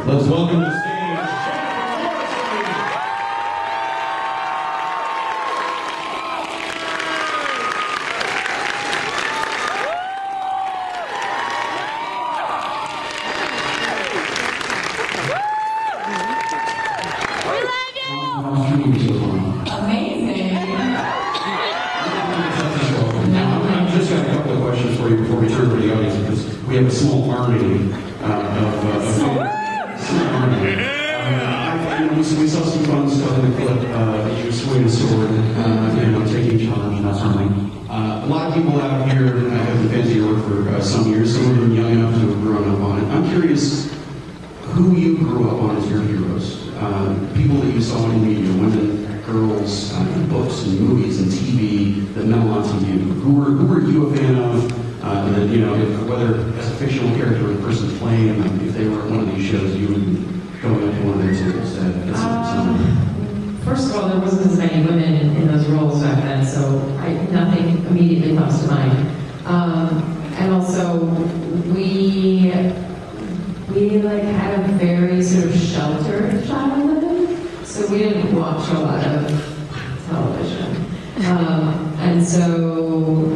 Let's welcome to the stage. Before we turn to the audience, because we have a small army we saw some fun stuff in the clip. You swing a sword, taking challenge, that sort of thing. A lot of people out here have been fans of your work for some years. Some of them young enough to have grown up on it. I'm curious who you grew up on as your heroes. People that you saw in media, women, girls, books and movies and TV that meant a lot to you. Who were you a fan of? Whether as a fictional character or the person playing them, if they were on one of these shows, you would go into one of their tables. First of all, there wasn't as many women in those roles back then, so nothing immediately comes to mind. And also, we had a very sort of sheltered childhood, so we didn't watch a lot of television. And so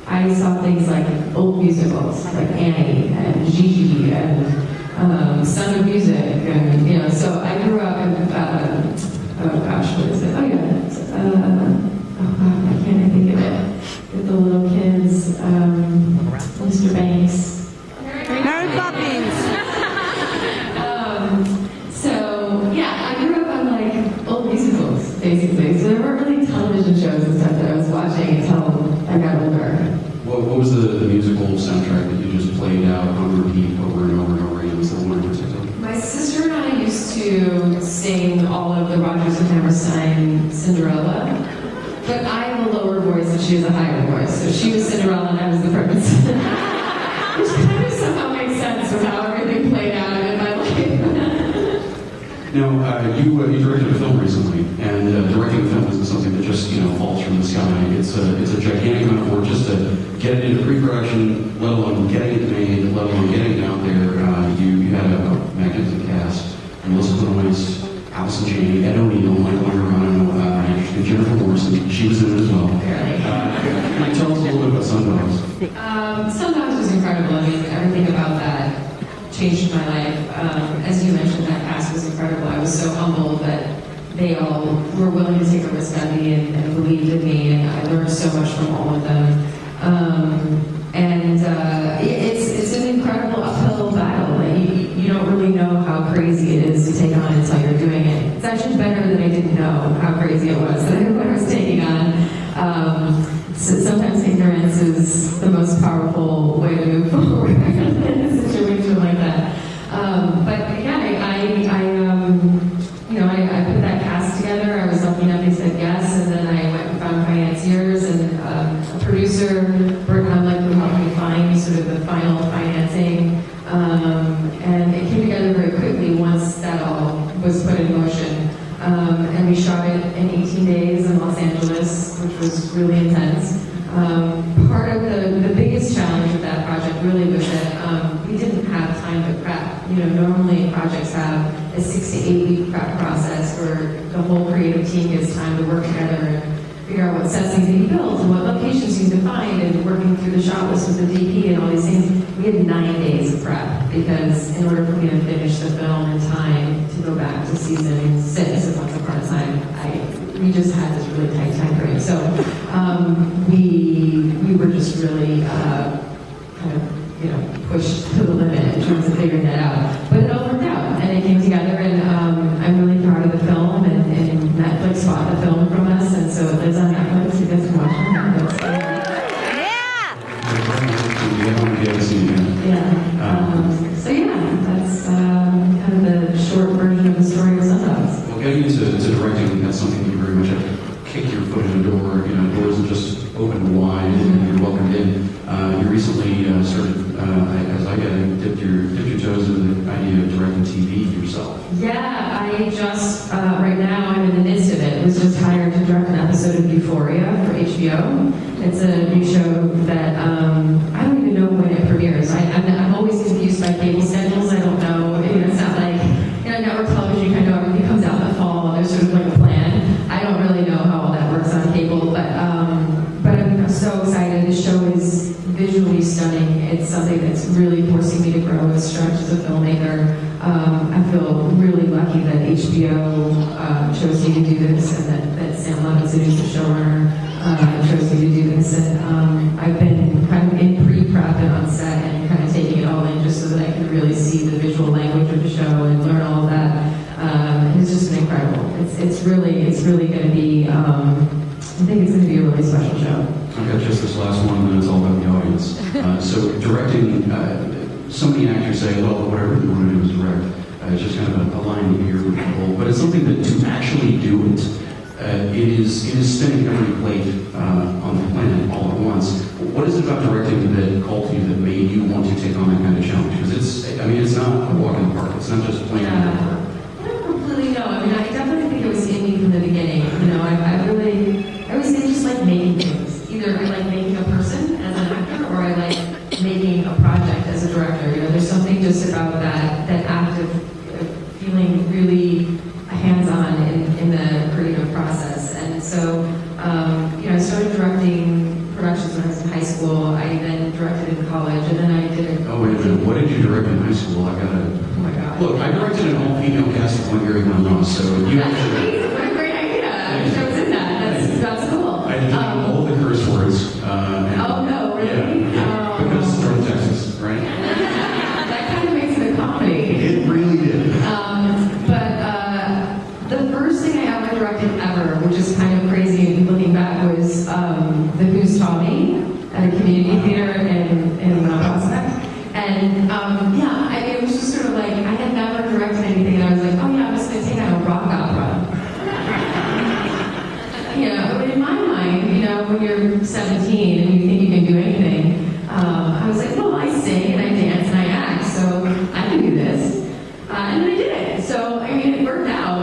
I saw things like old musicals, like Annie and Gigi and Sound of Music, and so I grew up in, oh gosh, what is it? Oh yeah, oh god, why can't I think of it? With the little kids, Mr. Banks. Mary Poppins. So yeah, I grew up on like old musicals, basically. So there weren't really television shows and stuff that I was watching until I got older. What was the musical soundtrack that you just played out on repeat over and over and over again? Was there one in particular? My sister and I used to sing all of the Rodgers and Hammerstein Cinderella, but I have a lower voice and she has a higher voice. So she was Cinderella and I was the prince. Which kind of somehow makes sense with how everything played out in my life. Now, you directed a film recently, and directing a film isn't something that just falls from the sky. It's a gigantic amount of work just to get it into pre-production, let alone getting it made, let alone getting it out there. You had a magnificent cast: Melissa Benoist, Allison Janney, Ed O'Neill, Michael Morrison, and Jennifer Morrison. She was in it as well. Can you tell us a little bit about Sundogs? Sundogs was incredible. I mean, everything about that changed my life. As you mentioned, that cast was incredible. I was so humbled that they all were willing to take a risk on me and believed in me, and I learned so much from all of them. It's an incredible uphill battle. You don't really know how crazy it is to take on until you're doing it. It's actually better that I didn't know how crazy it was that I was taking on. So sometimes ignorance is the most powerful way to move forward in a situation like that. But yeah, I put that cast together. I was lucky enough they said yes, and then I went and found financiers and a producer, Bert Hemlick, who helped me find sort of the final financing. And it came together very quickly once that all was put in motion. And we shot it in 18 days in Los Angeles, which was really intense. Part of the biggest challenge with that project really was that we didn't have time to prep. Normally projects have a 6 to 8 week prep process where the whole creative team gets time to work together and figure out what sets need to be built and what locations need to find, and working through the shot list with the DP and all these things. We had 9 days of prep because in order for me to finish the film in time to go back to season 6 of Once Upon a Time, we just had this really tight time frame. So we were just really kind of pushed to the limit in terms of figuring that out. But it all worked out, and it came together, and I'm really proud of the film, and Netflix bought the film from us, and so it lives on Netflix. You guys can watch it on Netflix. So yeah, that's kind of the short version of the story of Sundogs. Well, getting into directing, that's something you very much have to kick your foot in the door. Doors are just open wide, and you're welcomed in. You recently started, as I get it, dipped your toes into the idea of directing TV yourself. Yeah, I just, right now I'm in the midst of it. I was just hired to direct an episode of Euphoria for HBO. It's a new show that, I don't even know when it premieres. I'm always confused by cable schedules. I don't know, it's not like stunning. It's something that's really forcing me to grow as stretch as a filmmaker. I feel really lucky that HBO chose me to do this, and that Sam Levinson, who's the showrunner, chose me to do this. And I've been kind of in pre-prep and on set and kind of taking it all in just so that I can really see the visual language of the show and learn all of that. It's just been incredible. It's really going to be, I think it's going to be a really special show. I've got just this last one, and then it's all about the audience. So directing, so many actors say, well, whatever you want to do is direct. It's just kind of a line you hear from people. But it's something that to actually do it, it is spinning every plate on the planet all at once. What is it about directing that called to you that made you want to take on that kind of challenge? Because it's not a walk in the park. It's not just playing in the park. I don't completely know. I mean, I definitely think it was in me from the beginning. You know, I always say just like making things. Either I like making a person as an actor, or I like making a project as a director. You know, there's something just about that act of feeling really hands-on in the creative process. And so, you know, I started directing productions when I was in high school. I then directed in college, and then I did it. Oh, wait a minute. What did you direct in high school? I gotta. Oh my God. Look, I directed an all-female cast of One Gary One Ross, so you actually. What a great idea. I wish I was in that. That's cool. I did all the curse words. Oh, no, really? Yeah. Because from Texas, right? That kind of makes it a comedy. It really did. But the first thing I ever directed ever, which is kind of crazy looking back, was The Who's Tommy at a community theater in Prospect. And yeah, I mean, it was just sort of like, I had never directed anything, and I was like, oh yeah, I'm just going to take on a rock opera. You know, in my mind, you know, when you're 17 and you think you can do anything, I was like, well, I sing and I dance and I act, so I can do this. And then I did it. So, I mean, it worked out.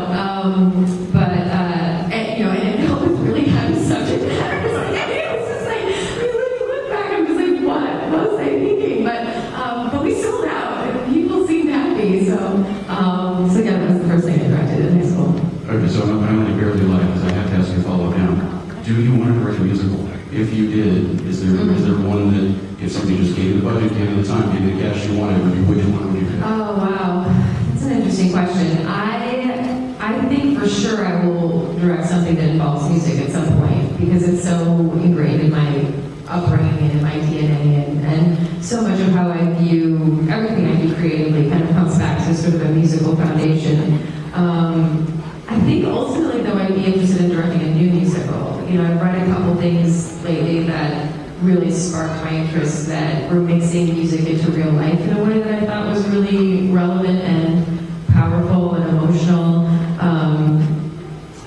And, you know, and it was really kind of subject matter. It was just like, when you look back, I'm just like, what was I thinking? But we sold out, and people seemed happy. So yeah, that was the first thing I directed in high school. Okay, so I'm only barely live because I have to ask you a follow-up now. Do you want to direct a musical? If you did, is there one that, if somebody just gave you the budget, gave you the time, gave you the cash you wanted, which one would you pick? Oh, wow. That's an interesting question. I think for sure I will direct something that involves music at some point, because it's so ingrained in my upbringing and in my DNA, and so much of how I view everything I do creatively kind of comes back to sort of a musical foundation. I think ultimately, though, I'd be interested in directing a new musical. You know, I've read a couple things lately that really sparked my interest, that were mixing music into real life in a way that I thought was really relevant and powerful and emotional.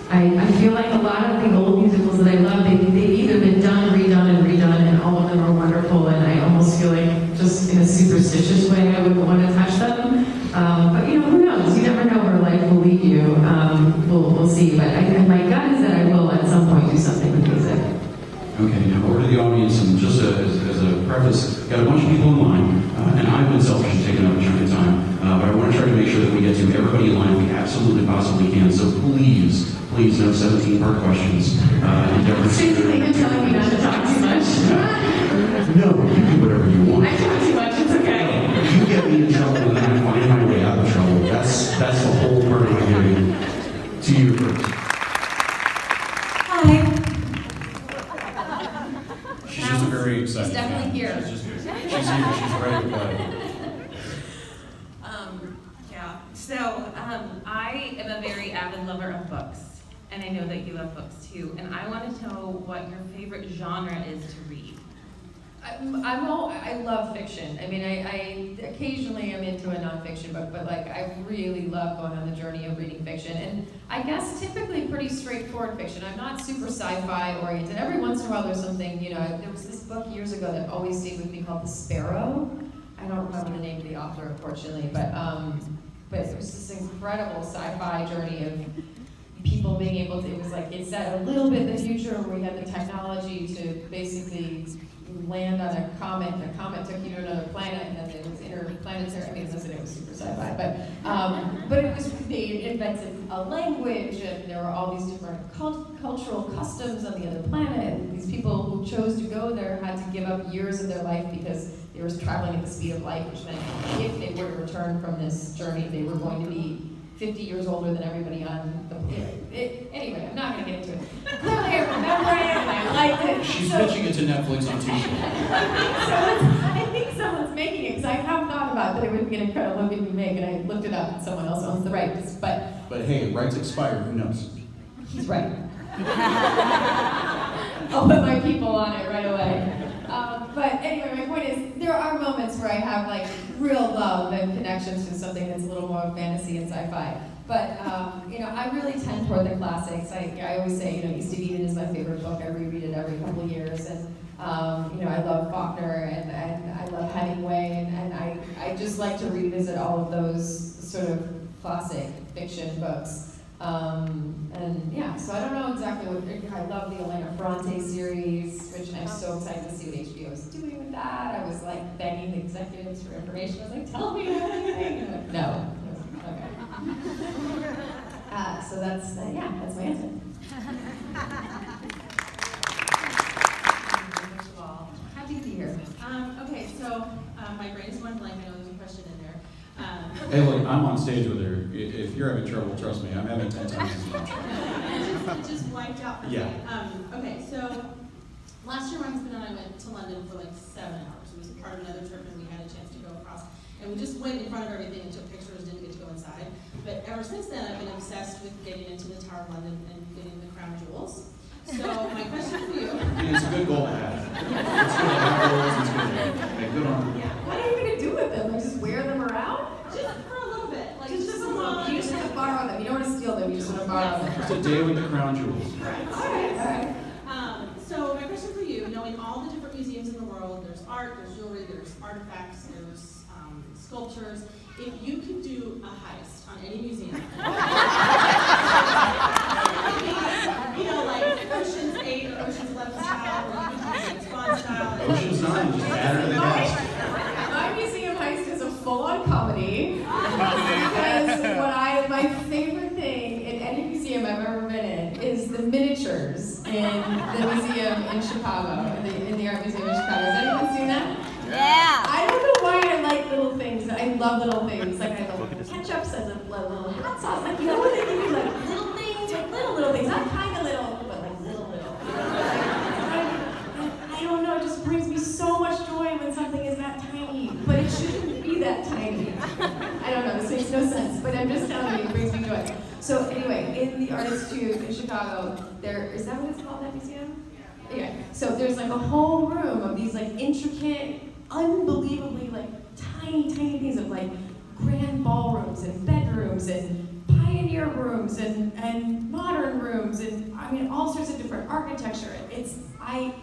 I feel like a lot of the old musicals that I love, they've either been done, redone, and all of them are wonderful, and I almost feel like, just in a superstitious way, I would want to touch them. But you know, who knows? You never know where life will lead you. We'll see. But my gut is that I will at some point do something with music. Okay, now over to the audience, and just as a preface, got a bunch of people in line, and I've been selfish and taken up a chunk of time, but I want to try to make sure that we get to everybody in line we absolutely possibly can. So please, no 17-part questions. Basically, you're telling me not to talk too much. No, you do whatever you want. I talk too much. It's okay. You get me in trouble, and then I find my way out of trouble. That's the whole part of my game. To you first. Hi. She's just very excited. She's definitely here. She's here. She's ready to play. So I am a very avid lover of books, and I know that you love books too. And I want to know what your favorite genre is to read. I love fiction. I mean, I occasionally am into a nonfiction book, but like I really love going on the journey of reading fiction. And I guess typically pretty straightforward fiction. I'm not super sci-fi oriented. Every once in a while there's something, you know, there was this book years ago that always stayed with me called The Sparrow. I don't remember the name of the author, unfortunately, but it was this incredible sci-fi journey of people being able to, it was like, it set a little bit in the future where we had the technology to basically land on a comet, and the comet took you to another planet, and then it was interplanetary. I mean, listen, it was super sci-fi, but it was, they invented a language, and there were all these different cultural customs on the other planet, and these people who chose to go there had to give up years of their life because they were traveling at the speed of light, which meant if they were to return from this journey, they were going to be 50 years older than everybody on the planet. Anyway, I'm not going to get into it. Clearly, I remember it and I liked it. She's pitching it to Netflix on Tuesday. I think someone's making it, because I have thought about that it would be an incredible movie to make, and I looked it up, and someone else owns the rights, but Hey, rights expire, who knows? he's right. I'll put my people on it right away. But anyway, my point is, there are moments where I have like real love and connections to something that's a little more fantasy and sci-fi. But you know, I really tend toward the classics. I always say, you know, East of Eden is my favorite book. I reread it every couple of years, and you know, I love Faulkner and I love Hemingway, and I just like to revisit all of those sort of classic fiction books. And yeah, so I don't know exactly what, I love the Elena Ferrante series, which I'm so excited to see what HBO is doing with that. I was like begging the executives for information. I was like, tell me everything. Like, no. Okay. So that's, yeah, that's my answer. First of all, Happy to be here. okay, so my brain is going blank. I know there's a question in there. Hey, look, I'm on stage with her. If you're having trouble, trust me, I'm having 10 times as much. It just wiped out for Yeah. me. Okay, so last year my husband and I went to London for like 7 hours. It was part of another trip, and we had a chance to go across. And we just went in front of everything and took pictures, didn't get to go inside. But ever since then, I've been obsessed with getting into the Tower of London and getting the crown jewels. So my question for you. It's a good goal to have. It's good to have goals, it's good to have. Good on her. Yeah. What are you going to do with them? Like just wear them around? Just for a little bit. Like Just a little. You just have to borrow them. You don't want to steal them. You just want to borrow them. Just a day with the crown jewels. Right. All right. So my question for you, knowing all the different museums in the world, there's art, there's jewelry, there's artifacts, there's sculptures. If you could do a heist on any museum, you know, like Ocean's 8 or Ocean's 11 style, or you could do James Bond style. Ocean's 9, just add her to the cast. My museum heist is a full-on comedy. Because my favorite thing in any museum I've ever been in is the miniatures in the museum in Chicago, in the Art Museum in Chicago. Has anyone seen that? Yeah. I don't know why I like little things. I love little things. Like I love ketchups and little hot sauce. Like, you know what they give you? Like little things, like little things. Not kind of little, but like little. I don't know, it just brings me so much joy when something is that tiny. But it shouldn't be that tiny. I don't know, this makes no sense, but I'm just telling you, it brings me joy. So anyway, in the Art Institute in Chicago, is that what it's called, that museum? Yeah. So there's like a whole room of these like intricate, unbelievably like tiny things of like grand ballrooms and bedrooms and pioneer rooms and modern rooms and I mean all sorts of different architecture. It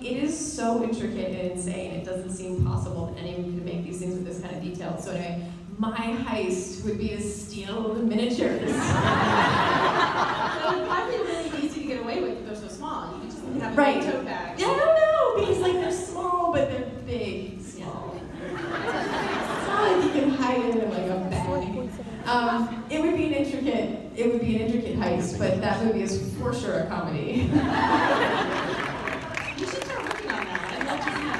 is so intricate and insane. It doesn't seem possible that anyone could make these things with this kind of detail. So anyway, my heist would be to steal the miniatures. That would probably be really easy to get away with if they're so small. You could just have a Right. big tote bag. I don't know, because like they're small, but they're big. Small. It's not like you can hide it in like a bag. It would be an intricate heist, but that movie is for sure a comedy. You should start working on that. I'd love to see that.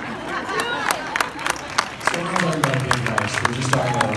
So we're not talking about big guys, we're just talking about